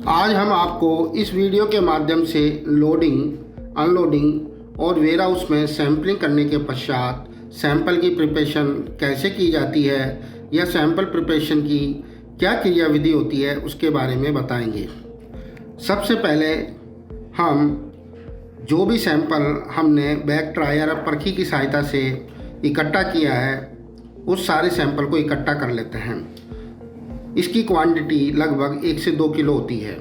आज हम आपको इस वीडियो के माध्यम से लोडिंग, अनलोडिंग और वेयरहाउस में सैंपलिंग करने के पश्चात सैंपल की प्रिपरेशन कैसे की जाती है या सैंपल प्रिपरेशन की क्या क्रियाविधि होती है उसके बारे में बताएंगे। सबसे पहले हम जो भी सैंपल हमने बैक ट्रायर और परखी की सहायता से इकट्ठा किया है उस सारे सैंपल को इकट्ठा कर लेते हैं। इसकी क्वांटिटी लगभग 1 से 2 किलो होती है।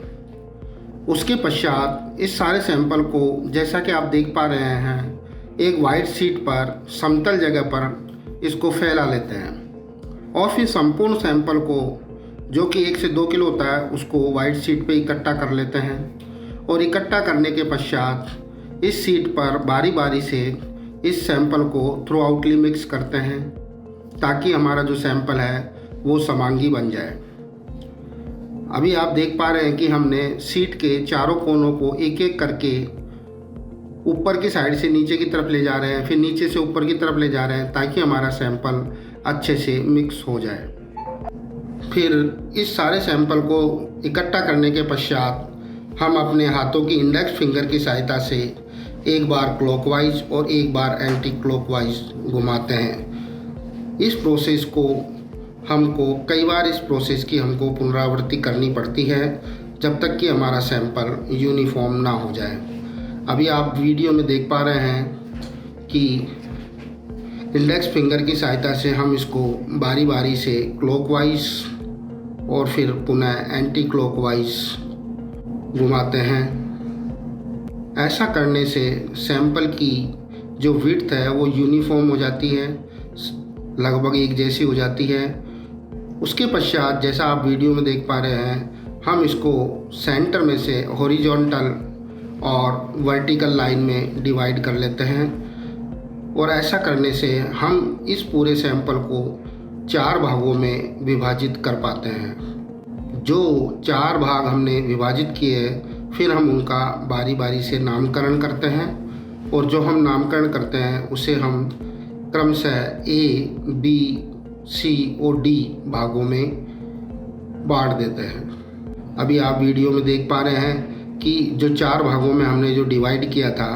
उसके पश्चात इस सारे सैंपल को जैसा कि आप देख पा रहे हैं एक वाइट शीट पर समतल जगह पर इसको फैला लेते हैं और फिर संपूर्ण सैंपल को जो कि 1 से 2 किलो होता है उसको वाइट शीट पे इकट्ठा कर लेते हैं और इकट्ठा करने के पश्चात इस शीट पर बारी बारी से इस सैंपल को थ्रू आउटली मिक्स करते हैं ताकि हमारा जो सैंपल है वो समांगी बन जाए। अभी आप देख पा रहे हैं कि हमने शीट के चारों कोनों को एक एक करके ऊपर की साइड से नीचे की तरफ ले जा रहे हैं, फिर नीचे से ऊपर की तरफ ले जा रहे हैं ताकि हमारा सैंपल अच्छे से मिक्स हो जाए। फिर इस सारे सैंपल को इकट्ठा करने के पश्चात हम अपने हाथों की इंडेक्स फिंगर की सहायता से एक बार क्लॉकवाइज और एक बार एंटी क्लॉकवाइज घुमाते हैं। इस प्रोसेस को हमको कई बार इस प्रोसेस की हमको पुनरावृत्ति करनी पड़ती है जब तक कि हमारा सैंपल यूनिफॉर्म ना हो जाए। अभी आप वीडियो में देख पा रहे हैं कि इंडेक्स फिंगर की सहायता से हम इसको बारी बारी से क्लॉकवाइज और फिर पुनः एंटी क्लॉकवाइज घुमाते हैं। ऐसा करने से सैंपल की जो विड्थ है वो यूनिफॉर्म हो जाती है, लगभग एक जैसी हो जाती है। उसके पश्चात जैसा आप वीडियो में देख पा रहे हैं हम इसको सेंटर में से हॉरिजॉन्टल और वर्टिकल लाइन में डिवाइड कर लेते हैं और ऐसा करने से हम इस पूरे सैंपल को 4 भागों में विभाजित कर पाते हैं। जो 4 भाग हमने विभाजित किए फिर हम उनका बारी बारी से नामकरण करते हैं और जो हम नामकरण करते हैं उसे हम क्रमशः A, B, C और D भागों में बांट देते हैं। अभी आप वीडियो में देख पा रहे हैं कि जो 4 भागों में हमने जो डिवाइड किया था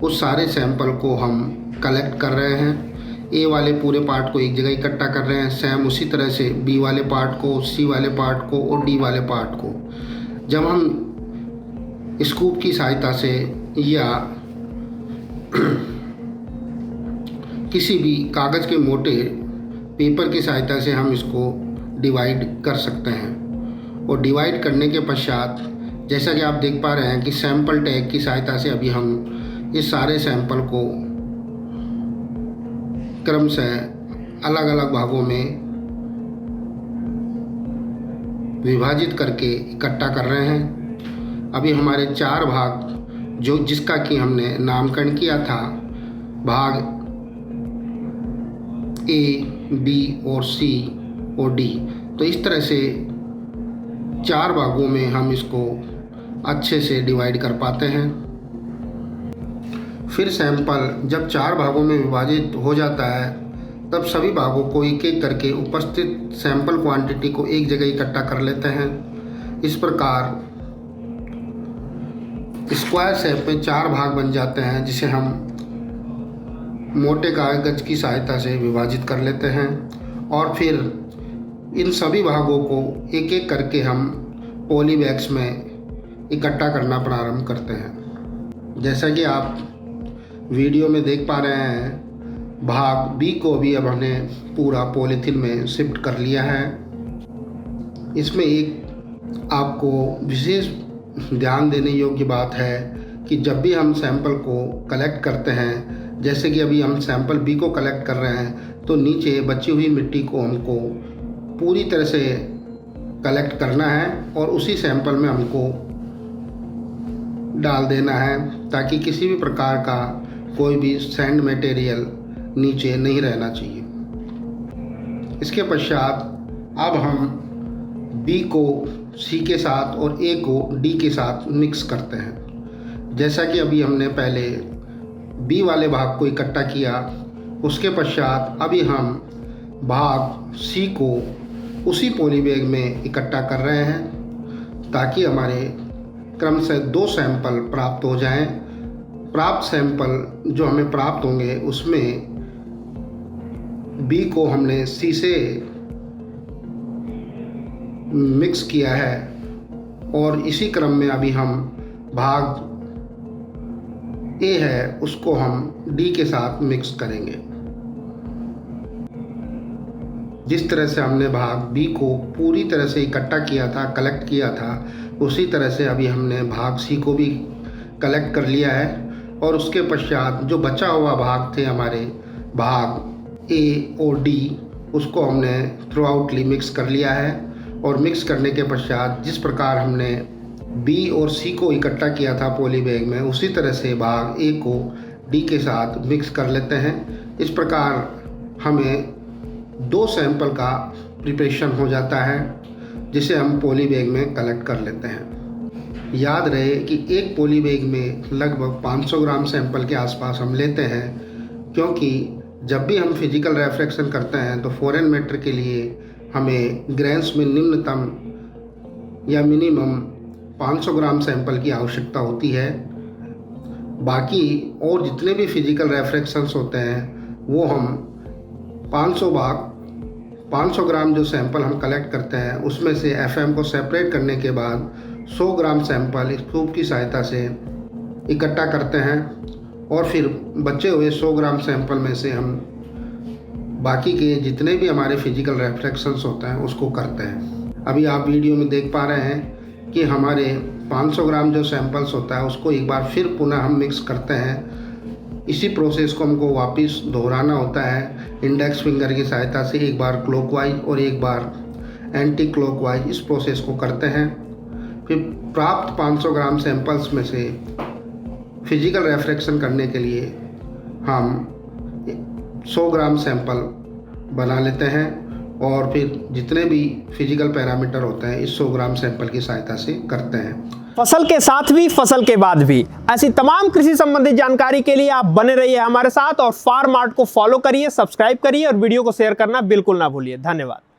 उस सारे सैंपल को हम कलेक्ट कर रहे हैं। A वाले पूरे पार्ट को एक जगह इकट्ठा कर रहे हैं, सेम उसी तरह से B वाले पार्ट को, C वाले पार्ट को और D वाले पार्ट को। जब हम स्कूप की सहायता से या किसी भी कागज़ के मोटे पेपर की सहायता से हम इसको डिवाइड कर सकते हैं और डिवाइड करने के पश्चात जैसा कि आप देख पा रहे हैं कि सैंपल टैग की सहायता से अभी हम इस सारे सैंपल को क्रमशः अलग अलग भागों में विभाजित करके इकट्ठा कर रहे हैं। अभी हमारे 4 भाग जो जिसका कि हमने नामकरण किया था, भाग A, B और C और D, तो इस तरह से 4 भागों में हम इसको अच्छे से डिवाइड कर पाते हैं। फिर सैंपल जब 4 भागों में विभाजित हो जाता है तब सभी भागों को एक एक करके उपस्थित सैंपल क्वांटिटी को एक जगह इकट्ठा कर लेते हैं। इस प्रकार स्क्वायर शेप में 4 भाग बन जाते हैं जिसे हम मोटे कागज की सहायता से विभाजित कर लेते हैं और फिर इन सभी भागों को एक एक करके हम पॉली बैग्स में इकट्ठा करना प्रारंभ करते हैं। जैसा कि आप वीडियो में देख पा रहे हैं भाग B को भी अब हमने पूरा पॉलीथीन में शिफ्ट कर लिया है। इसमें एक आपको विशेष ध्यान देने योग्य बात है कि जब भी हम सैंपल को कलेक्ट करते हैं, जैसे कि अभी हम सैंपल B को कलेक्ट कर रहे हैं तो नीचे बची हुई मिट्टी को हमको पूरी तरह से कलेक्ट करना है और उसी सैंपल में हमको डाल देना है ताकि किसी भी प्रकार का कोई भी सैंड मटेरियल नीचे नहीं रहना चाहिए। इसके पश्चात अब हम B को C के साथ और A को D के साथ मिक्स करते हैं। जैसा कि अभी हमने पहले B वाले भाग को इकट्ठा किया, उसके पश्चात अभी हम भाग C को उसी पॉली बैग में इकट्ठा कर रहे हैं ताकि हमारे क्रम से 2 सैंपल प्राप्त हो जाएं। प्राप्त सैंपल जो हमें प्राप्त होंगे उसमें बी को हमने सी से मिक्स किया है और इसी क्रम में अभी हम भाग ए है उसको हम डी के साथ मिक्स करेंगे। जिस तरह से हमने भाग बी को पूरी तरह से इकट्ठा किया था, कलेक्ट किया था, उसी तरह से अभी हमने भाग सी को भी कलेक्ट कर लिया है और उसके पश्चात जो बचा हुआ भाग थे हमारे भाग ए और डी, उसको हमने थ्रू आउटली मिक्स कर लिया है। और मिक्स करने के पश्चात जिस प्रकार हमने बी और सी को इकट्ठा किया था पॉली बैग में, उसी तरह से भाग ए को डी के साथ मिक्स कर लेते हैं। इस प्रकार हमें 2 सैंपल का प्रिपरेशन हो जाता है जिसे हम पॉली बैग में कलेक्ट कर लेते हैं। याद रहे कि एक पॉली बैग में लगभग 500 ग्राम सैंपल के आसपास हम लेते हैं, क्योंकि जब भी हम फिजिकल रेफ्रैक्शन करते हैं तो फॉरेन मैटर के लिए हमें ग्रेन्स में निम्नतम या मिनिमम 500 ग्राम सैंपल की आवश्यकता होती है। बाकी और जितने भी फिजिकल रेफ्रैक्शंस होते हैं वो हम 500 ग्राम जो सैंपल हम कलेक्ट करते हैं उसमें से एफएम को सेपरेट करने के बाद 100 ग्राम सैंपल इस ट्यूब की सहायता से इकट्ठा करते हैं और फिर बचे हुए 100 ग्राम सैंपल में से हम बाकी के जितने भी हमारे फिजिकल रेफ्रैक्शंस होते हैं उसको करते हैं। अभी आप वीडियो में देख पा रहे हैं कि हमारे 500 ग्राम जो सैंपल्स होता है उसको एक बार फिर पुनः हम मिक्स करते हैं। इसी प्रोसेस को हमको वापस दोहराना होता है इंडेक्स फिंगर की सहायता से, एक बार क्लॉकवाइज और एक बार एंटी क्लॉकवाइज इस प्रोसेस को करते हैं। फिर प्राप्त 500 ग्राम सैंपल्स में से फिजिकल रेफ्रैक्शन करने के लिए हम 100 ग्राम सैंपल बना लेते हैं और फिर जितने भी फिजिकल पैरामीटर होते हैं इस 100 ग्राम सैंपल की सहायता से करते हैं। फसल के साथ भी फसल के बाद भी ऐसी तमाम कृषि संबंधित जानकारी के लिए आप बने रहिए हमारे साथ और फार्म आर्ट को फॉलो करिए, सब्सक्राइब करिए और वीडियो को शेयर करना बिल्कुल ना भूलिए। धन्यवाद।